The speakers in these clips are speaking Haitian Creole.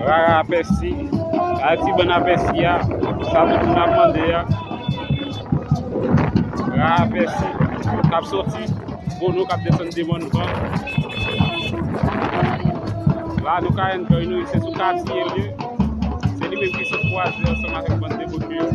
Rara apesi, ati bon apesi ya, sa tout moun ap mande ya. Rara apesi, kap sorti, bono kap desen demon kan. La nou ka enter nou se sou kati elye. Se li men ki se kwaze anseman ak bon devote yo.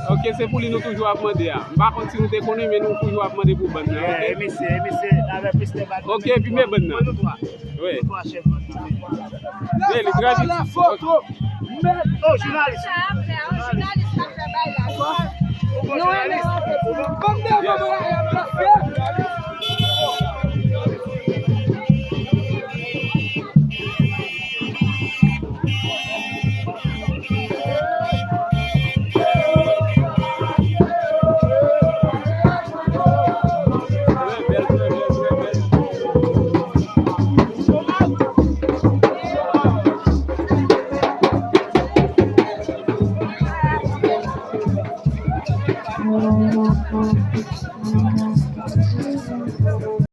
Ok, c'est pour lui nous toujours à demander. Par contre, si nous te connaissons, mais nous toujours à demander pour bonne. Ok, puis mais bonne. Oui. La photo. Oh, journaliste.